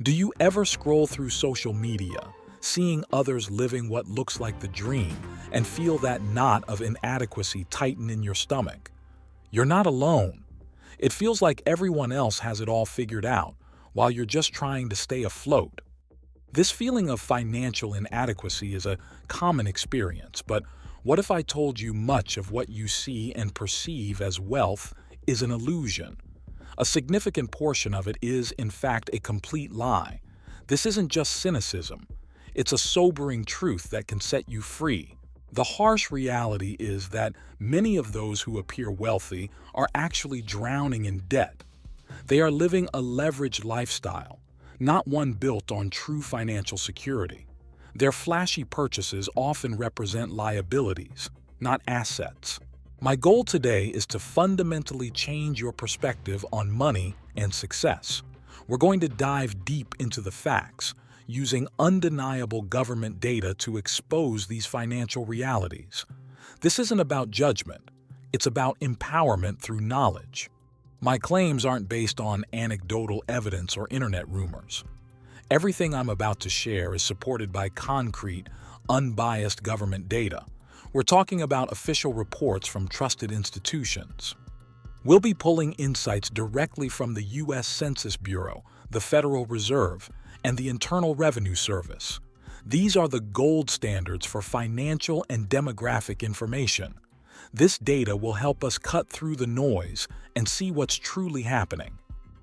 Do you ever scroll through social media, seeing others living what looks like the dream, and feel that knot of inadequacy tighten in your stomach? You're not alone. It feels like everyone else has it all figured out, while you're just trying to stay afloat. This feeling of financial inadequacy is a common experience, but what if I told you much of what you see and perceive as wealth is an illusion? A significant portion of it is, in fact, a complete lie. This isn't just cynicism. It's a sobering truth that can set you free. The harsh reality is that many of those who appear wealthy are actually drowning in debt. They are living a leveraged lifestyle, not one built on true financial security. Their flashy purchases often represent liabilities, not assets. My goal today is to fundamentally change your perspective on money and success. We're going to dive deep into the facts, using undeniable government data to expose these financial realities. This isn't about judgment, it's about empowerment through knowledge. My claims aren't based on anecdotal evidence or internet rumors. Everything I'm about to share is supported by concrete, unbiased government data. We're talking about official reports from trusted institutions. We'll be pulling insights directly from the U.S. Census Bureau, the Federal Reserve, and the Internal Revenue Service. These are the gold standards for financial and demographic information. This data will help us cut through the noise and see what's truly happening.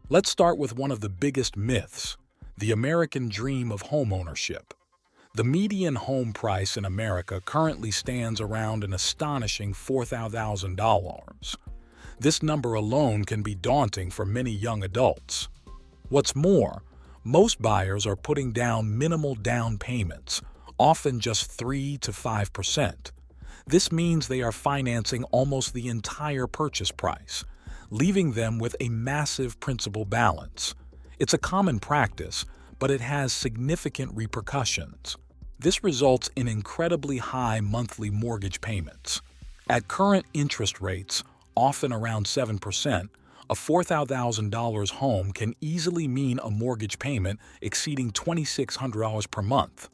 Let's start with one of the biggest myths: the American dream of homeownership. The median home price in America currently stands around an astonishing $4,000. This number alone can be daunting for many young adults. What's more, most buyers are putting down minimal down payments, often just 3 to 5%. This means they are financing almost the entire purchase price, leaving them with a massive principal balance. It's a common practice, but it has significant repercussions. This results in incredibly high monthly mortgage payments. At current interest rates, often around 7%, a $4,000 home can easily mean a mortgage payment exceeding $2,600 per month.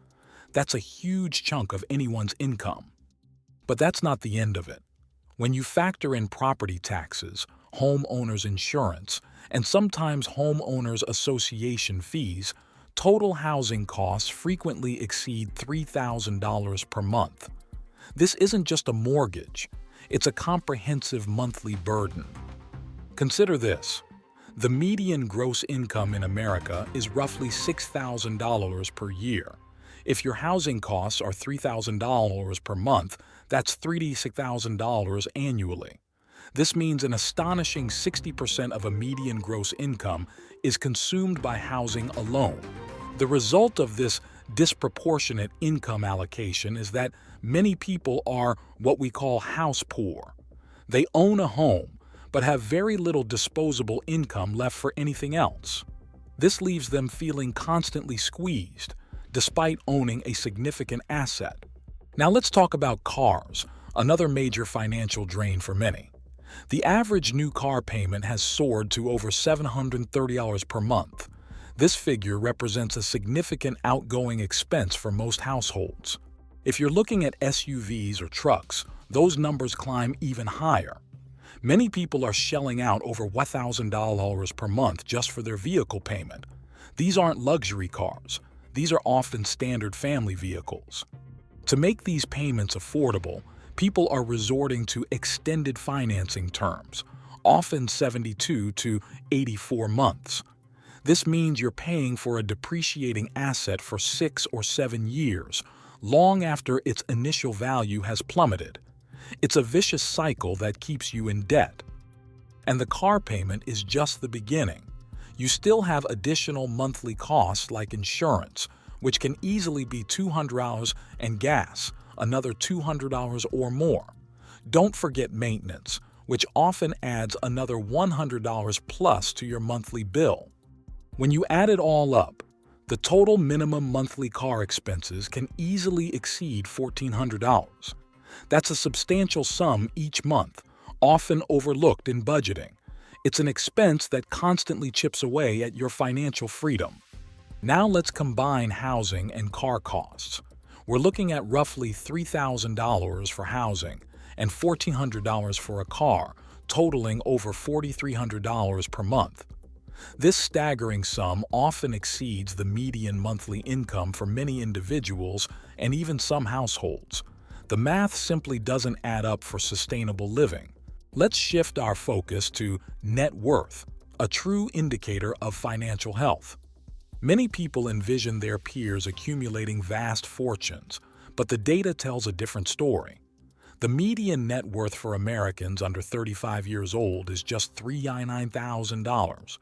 That's a huge chunk of anyone's income. But that's not the end of it. When you factor in property taxes, homeowners insurance, and sometimes homeowners association fees, total housing costs frequently exceed $3,000 per month. This isn't just a mortgage, it's a comprehensive monthly burden. Consider this: the median gross income in America is roughly $6,000 per year. If your housing costs are $3,000 per month, that's $36,000 annually. This means an astonishing 60% of a median gross income is consumed by housing alone. The result of this disproportionate income allocation is that many people are what we call house poor. They own a home, but have very little disposable income left for anything else. This leaves them feeling constantly squeezed, despite owning a significant asset. Now let's talk about cars, another major financial drain for many. The average new car payment has soared to over $730 per month. This figure represents a significant outgoing expense for most households. If you're looking at SUVs or trucks, those numbers climb even higher. Many people are shelling out over $1,000 per month just for their vehicle payment. These aren't luxury cars. These are often standard family vehicles. To make these payments affordable, people are resorting to extended financing terms, often 72 to 84 months. This means you're paying for a depreciating asset for 6 or 7 years, long after its initial value has plummeted. It's a vicious cycle that keeps you in debt. And the car payment is just the beginning. You still have additional monthly costs like insurance, which can easily be $200, and gas, another $200 or more. Don't forget maintenance, which often adds another $100 plus to your monthly bill. When you add it all up, the total minimum monthly car expenses can easily exceed $1,400. That's a substantial sum each month, often overlooked in budgeting. It's an expense that constantly chips away at your financial freedom. Now let's combine housing and car costs. We're looking at roughly $3,000 for housing and $1,400 for a car, totaling over $4,300 per month. This staggering sum often exceeds the median monthly income for many individuals and even some households. The math simply doesn't add up for sustainable living. Let's shift our focus to net worth, a true indicator of financial health. Many people envision their peers accumulating vast fortunes, but the data tells a different story. The median net worth for Americans under 35 years old is just $39,000.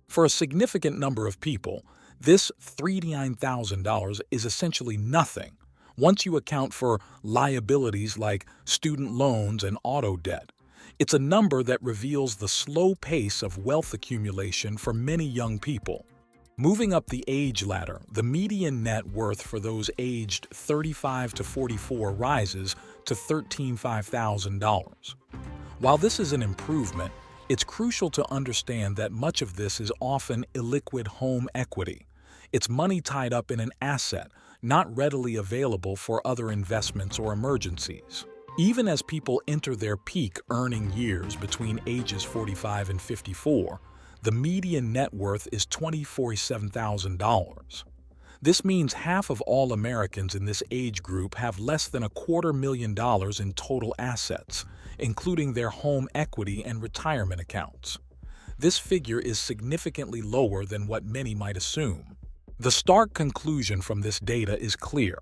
For a significant number of people, this $39,000 is essentially nothing once you account for liabilities like student loans and auto debt. It's a number that reveals the slow pace of wealth accumulation for many young people. Moving up the age ladder, the median net worth for those aged 35 to 44 rises to $13,500. While this is an improvement, it's crucial to understand that much of this is often illiquid home equity. It's money tied up in an asset, not readily available for other investments or emergencies. Even as people enter their peak earning years between ages 45 and 54, the median net worth is $24,700. This means half of all Americans in this age group have less than $250,000 in total assets, including their home equity and retirement accounts. This figure is significantly lower than what many might assume. The stark conclusion from this data is clear.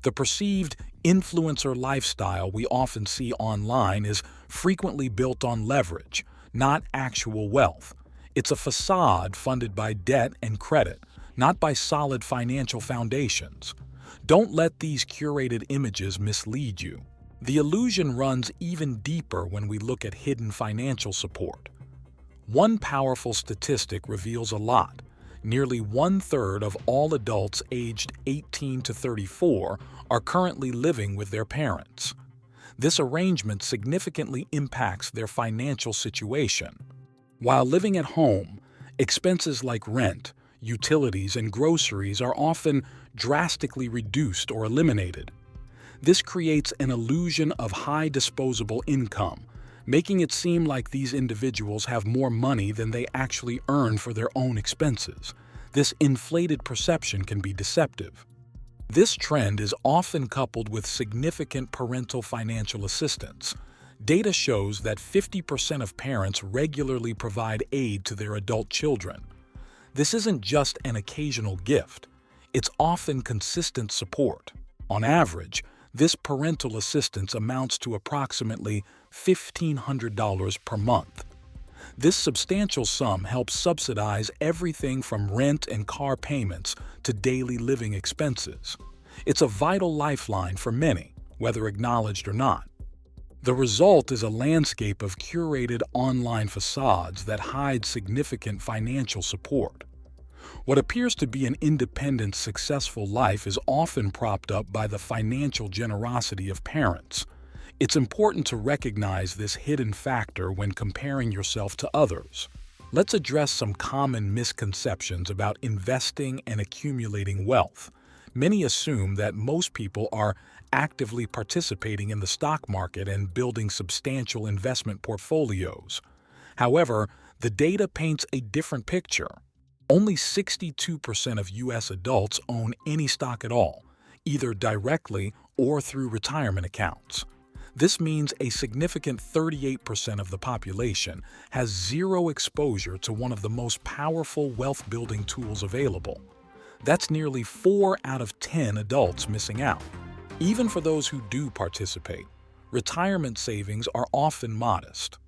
The perceived influencer lifestyle we often see online is frequently built on leverage, not actual wealth. It's a facade funded by debt and credit, not by solid financial foundations. Don't let these curated images mislead you. The illusion runs even deeper when we look at hidden financial support. One powerful statistic reveals a lot. Nearly 1/3 of all adults aged 18 to 34 are currently living with their parents. This arrangement significantly impacts their financial situation. While living at home, expenses like rent, utilities, and groceries are often drastically reduced or eliminated. This creates an illusion of high disposable income, making it seem like these individuals have more money than they actually earn for their own expenses. This inflated perception can be deceptive. This trend is often coupled with significant parental financial assistance. Data shows that 50% of parents regularly provide aid to their adult children. This isn't just an occasional gift, it's often consistent support. On average, this parental assistance amounts to approximately $1,500 per month. This substantial sum helps subsidize everything from rent and car payments to daily living expenses. It's a vital lifeline for many, whether acknowledged or not. The result is a landscape of curated online facades that hide significant financial support. What appears to be an independent, successful life is often propped up by the financial generosity of parents. It's important to recognize this hidden factor when comparing yourself to others. Let's address some common misconceptions about investing and accumulating wealth. Many assume that most people are actively participating in the stock market and building substantial investment portfolios. However, the data paints a different picture. Only 62% of U.S. adults own any stock at all, either directly or through retirement accounts. This means a significant 38% of the population has zero exposure to one of the most powerful wealth-building tools available. That's nearly 4 out of 10 adults missing out. Even for those who do participate, retirement savings are often modest.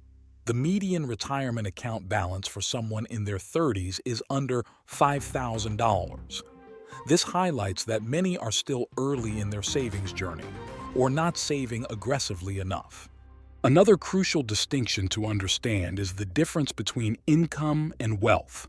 The median retirement account balance for someone in their 30s is under $5,000. This highlights that many are still early in their savings journey, or not saving aggressively enough. Another crucial distinction to understand is the difference between income and wealth.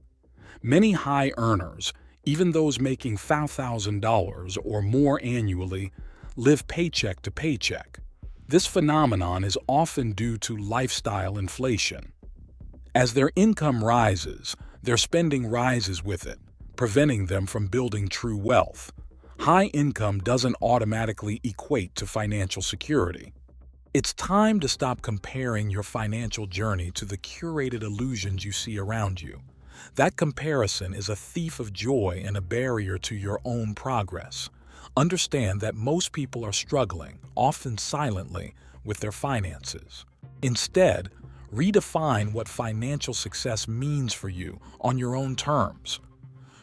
Many high earners, even those making $5,000 or more annually, live paycheck to paycheck. This phenomenon is often due to lifestyle inflation. As their income rises, their spending rises with it, preventing them from building true wealth. High income doesn't automatically equate to financial security. It's time to stop comparing your financial journey to the curated illusions you see around you. That comparison is a thief of joy and a barrier to your own progress. Understand that most people are struggling, often silently, with their finances. Instead, redefine what financial success means for you on your own terms.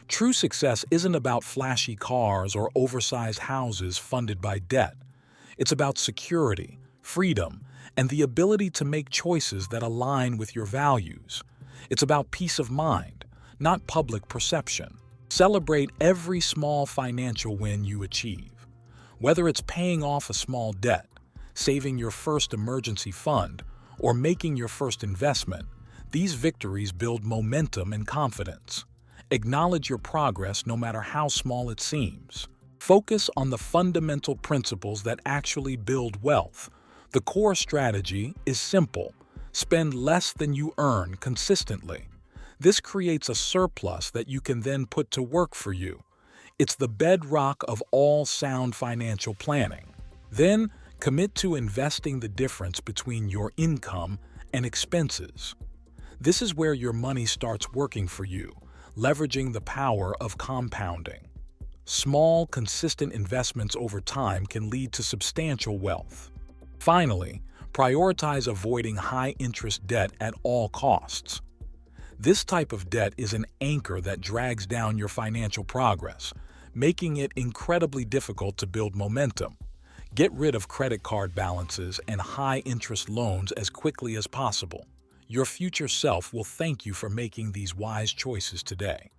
True success isn't about flashy cars or oversized houses funded by debt. It's about security, freedom, and the ability to make choices that align with your values. It's about peace of mind, not public perception. Celebrate every small financial win you achieve. Whether it's paying off a small debt, saving your first emergency fund, or making your first investment, these victories build momentum and confidence. Acknowledge your progress no matter how small it seems. Focus on the fundamental principles that actually build wealth. The core strategy is simple: spend less than you earn consistently. This creates a surplus that you can then put to work for you. It's the bedrock of all sound financial planning. Then, commit to investing the difference between your income and expenses. This is where your money starts working for you, leveraging the power of compounding. Small, consistent investments over time can lead to substantial wealth. Finally, prioritize avoiding high-interest debt at all costs. This type of debt is an anchor that drags down your financial progress, making it incredibly difficult to build momentum. Get rid of credit card balances and high-interest loans as quickly as possible. Your future self will thank you for making these wise choices today.